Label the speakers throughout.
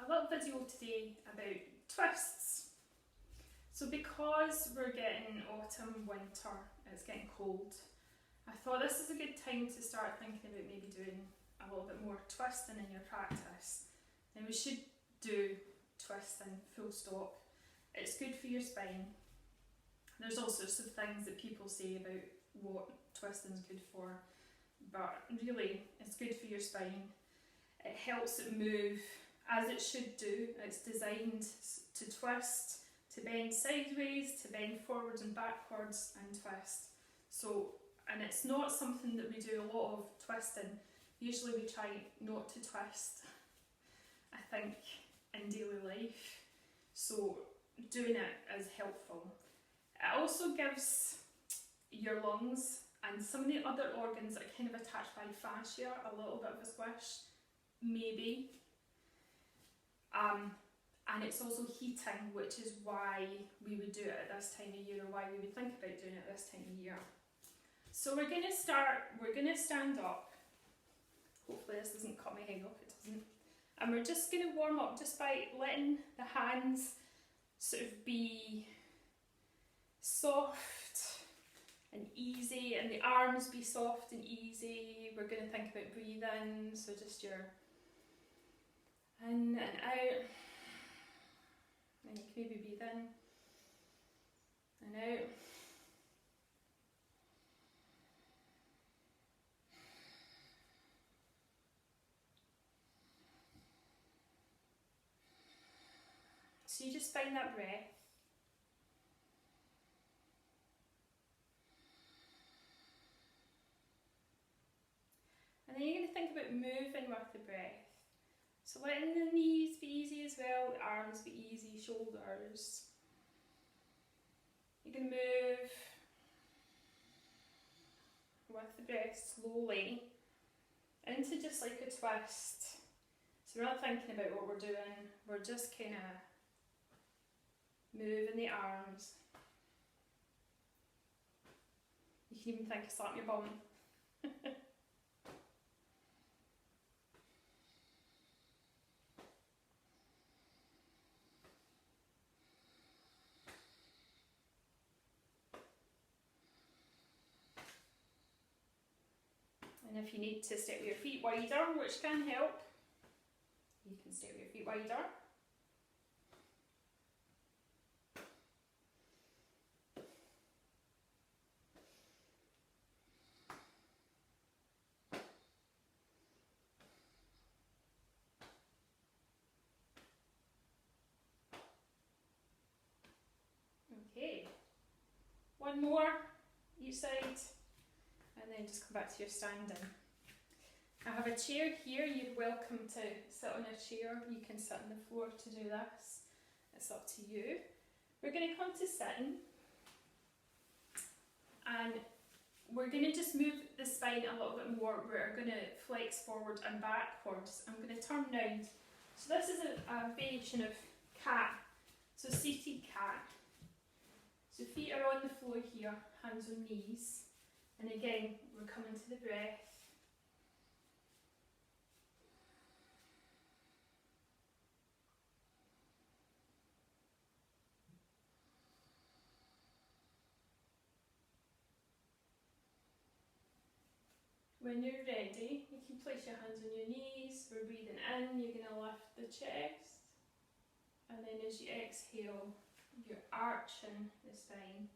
Speaker 1: a little video today about twists. So because we're getting autumn, winter, it's getting cold, I thought this is a good time to start thinking about maybe doing a little bit more twisting in your practice. And we should do twisting full stop. It's good for your spine. There's all sorts of things that people say about what twisting is good for, but really it's good for your spine. It helps it move as it should do. It's designed to twist, to bend sideways, to bend forwards and backwards and twist. So, and it's not something that we do a lot of twisting. Usually we try not to twist, I think, in daily life. So doing it is helpful. It also gives your lungs and some of the other organs that are kind of attached by fascia a little bit of a squish, maybe. And it's also heating, which is why we would do it at this time of year, or why we would think about doing it this time of year. So we're going to stand up. Hopefully this doesn't cut my head off, it doesn't. And we're just going to warm up just by letting the hands sort of be soft and easy, and the arms be soft and easy. We're going to think about breathing, so just your in and out. And you can maybe breathe in and out. So you just find that breath. And then you're going to think about moving with the breath. So letting the knees be easy as well, the arms be easy, shoulders. You're going to move with the breath slowly into just like a twist. So we're not thinking about what we're doing, we're just kind of moving the arms. You can even think of slapping your bum. And if you need to step your feet wider, which can help, you can step your feet wider. Okay, one more each side. And then just come back to your standing. I have a chair here, you're welcome to sit on a chair, you can sit on the floor to do this, it's up to you. We're going to come to sitting, and we're going to just move the spine a little bit more. We're going to flex forward and backwards. I'm going to turn round. So this is a variation of cat, so seated cat. So feet are on the floor here, hands on knees. And again, we're coming to the breath. When you're ready, you can place your hands on your knees. We're breathing in, you're going to lift the chest. And then as you exhale, you're arching the spine.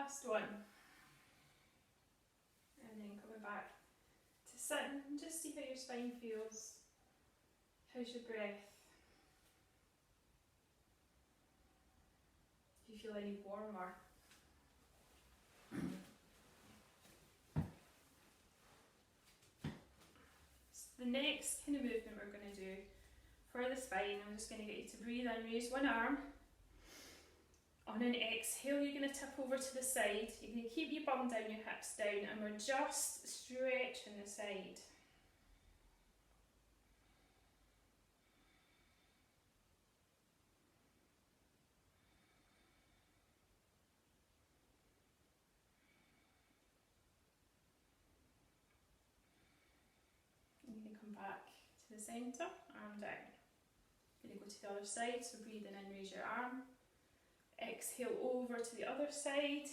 Speaker 1: Last one. And then coming back to sit and just see how your spine feels. How's your breath? Do you feel any warmer? So the next kind of movement we're going to do for the spine, I'm just going to get you to breathe in, raise one arm. On an exhale, you're going to tip over to the side. You're going to keep your bum down, your hips down, and we're just stretching the side. You're going to come back to the centre, arm down. You're going to go to the other side, so breathing in, raise your arm. Exhale over to the other side.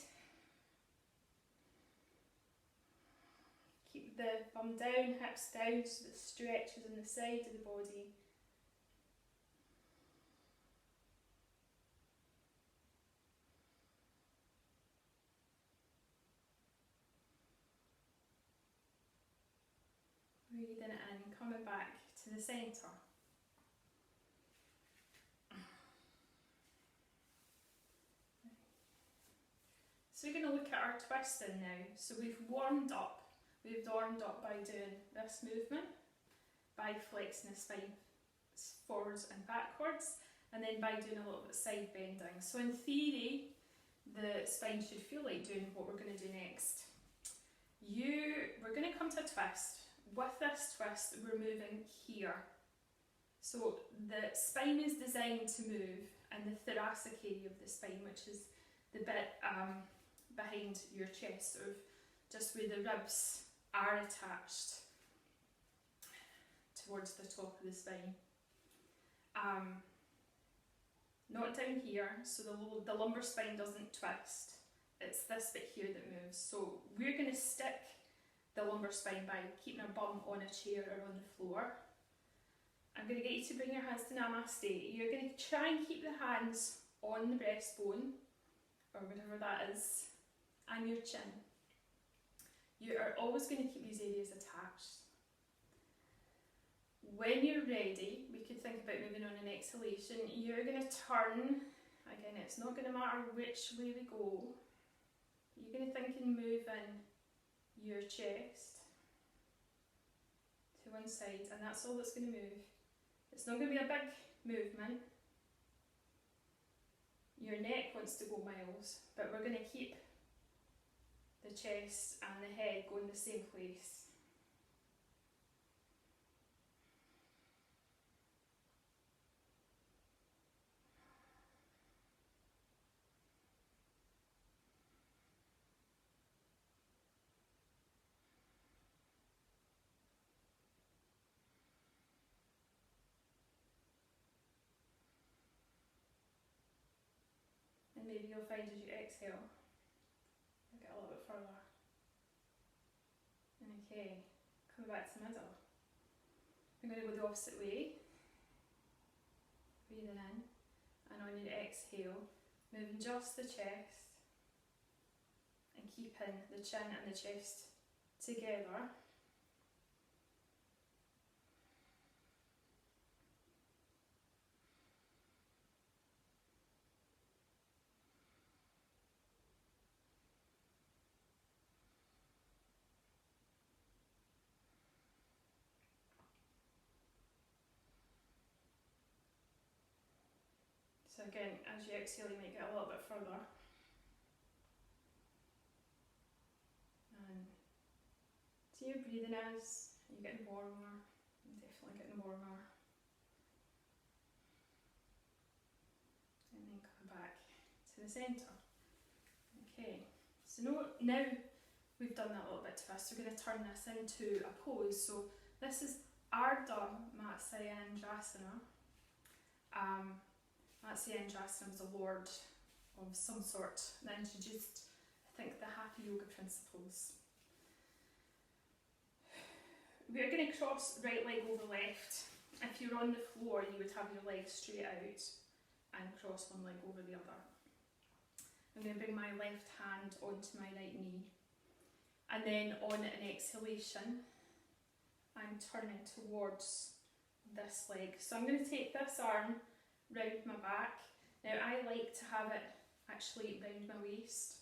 Speaker 1: Keep the bum down, hips down, so the stretch is in the side of the body. Breathing in, coming back to the centre. So we're going to look at our twisting now. So we've warmed up by doing this movement, by flexing the spine forwards and backwards, and then by doing a little bit of side bending. So in theory, the spine should feel like doing what we're going to do next. We're going to come to a twist. With this twist, we're moving here. So the spine is designed to move in the thoracic area of the spine, which is the bit behind your chest, sort of just where the ribs are attached towards the top of the spine. Not down here, so the lumbar spine doesn't twist. It's this bit here that moves. So we're going to stick the lumbar spine by keeping our bum on a chair or on the floor. I'm going to get you to bring your hands to Namaste. You're going to try and keep the hands on the breastbone, or whatever that is, and your chin. You are always going to keep these areas attached. When you're ready, we could think about moving on an exhalation. You're going to turn. Again, it's not going to matter which way we go. You're going to think and move in your chest to one side, and that's all that's going to move. It's not going to be a big movement. Your neck wants to go miles, but we're going to keep the chest and the head going the same place. And maybe you'll find as you exhale, you'll get a little bit further. And okay, coming back to the middle. I'm going to go the opposite way. Breathing in, and on your exhale, moving just the chest and keeping the chin and the chest together. So again, as you exhale, you might get a little bit further. And so you're breathing as you're getting warmer. I'm definitely getting warmer. And then come back to the centre. Okay, so now we've done that little bit twist, we're going to turn this into a pose. So this is Ardha Matsyendrasana. Matsyendrasana was a lord of some sort that introduced, I think, the Hatha Yoga principles. We're going to cross right leg over left. If you're on the floor, you would have your legs straight out and cross one leg over the other. I'm going to bring my left hand onto my right knee. And then on an exhalation, I'm turning towards this leg. So I'm going to take this arm round my back. Now I like to have it actually round my waist.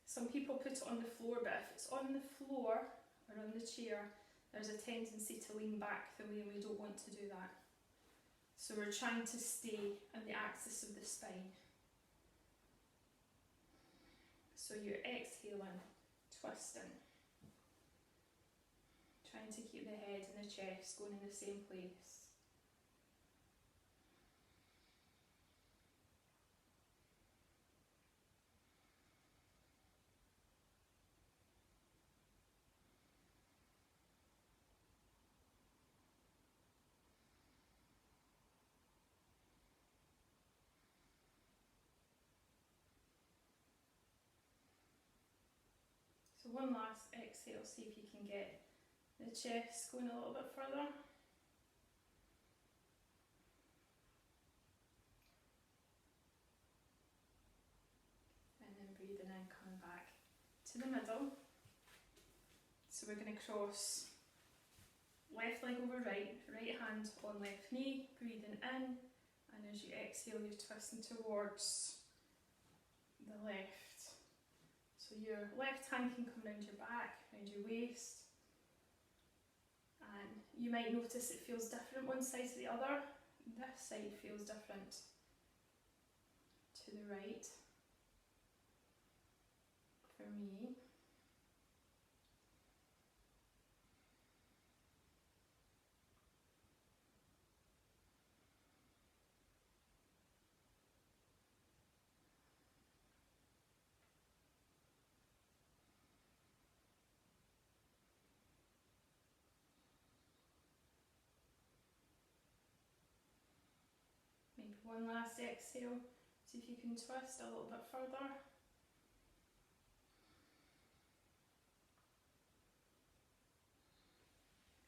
Speaker 1: Some people put it on the floor, but if it's on the floor or on the chair, there's a tendency to lean back the way, and we don't want to do that. So we're trying to stay on the axis of the spine. So you're exhaling, twisting, trying to keep the head and the chest going in the same place. So one last exhale, see if you can get the chest going a little bit further. And then breathing in, coming back to the middle. So we're going to cross left leg over right, right hand on left knee, breathing in, and as you exhale you're twisting towards the left. So your left hand can come round your back, round your waist, and you might notice it feels different one side to the other. This side feels different to the right for me. Maybe one last exhale, see if you can twist a little bit further.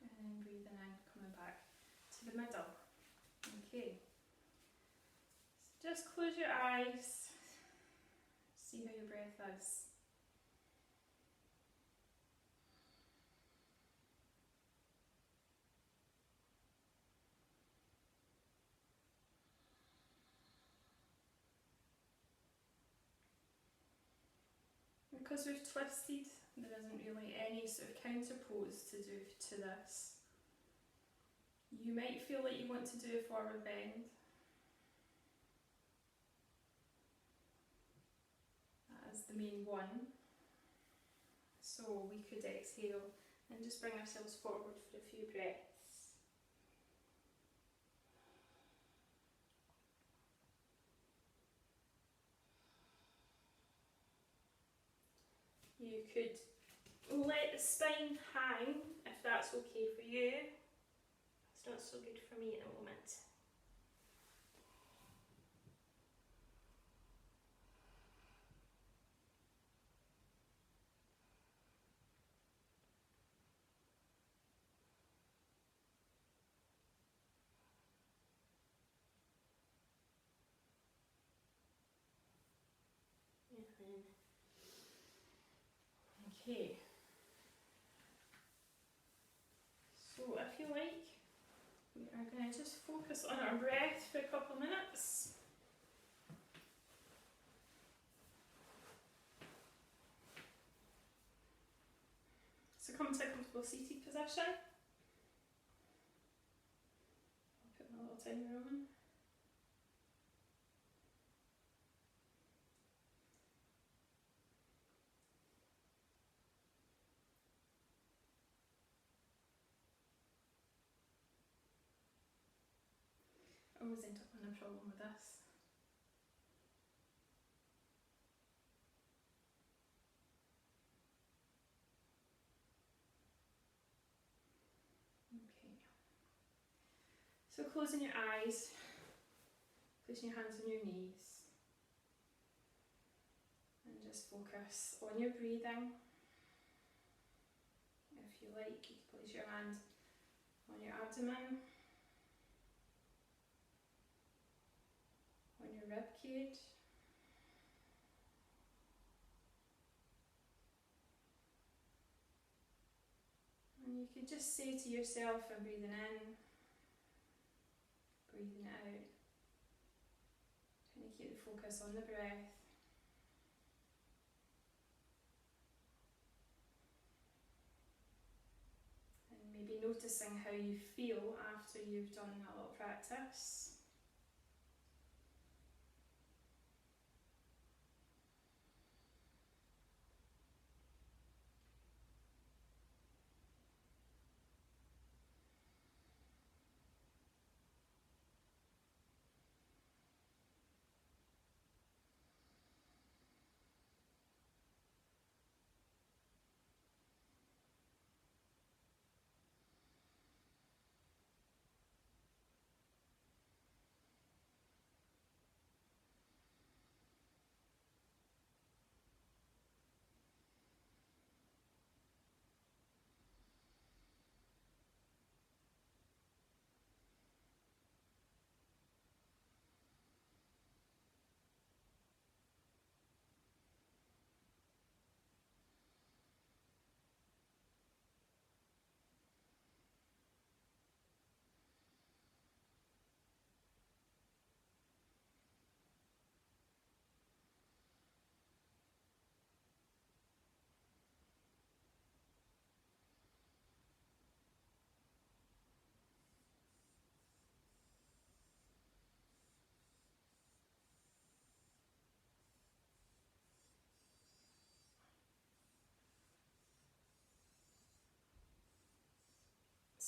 Speaker 1: And then breathing in, coming back to the middle. Okay. So just close your eyes, see how your breath is. Because we've twisted, there isn't really any sort of counter pose to do to this. You might feel like you want to do a forward bend. That is the main one. So we could exhale and just bring ourselves forward for a few breaths. You could let the spine hang if that's okay for you. It's not so good for me at the moment. Okay. So if you like, we are going to just focus on our breath for a couple of minutes. So come to a comfortable seated position. I'll put my little timer on. I always end up having a problem with this. Okay. So closing your eyes, placing your hands on your knees, and just focus on your breathing. If you like, you can place your hand on your abdomen, on your rib cage, you could just say to yourself, I'm breathing in, breathing out, trying to keep the focus on the breath. And maybe noticing how you feel after you've done that little practice.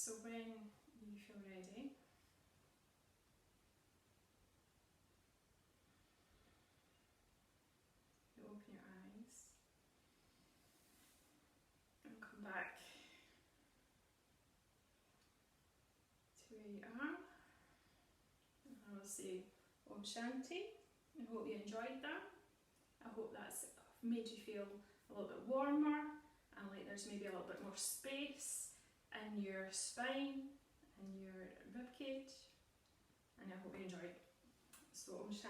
Speaker 1: So when you feel ready, you open your eyes and come back to where you are. And I will say Om Shanti. I hope you enjoyed that. I hope that's made you feel a little bit warmer and like there's maybe a little bit more space in your spine and your rib cage. And I hope you enjoyed. So Om Shanti.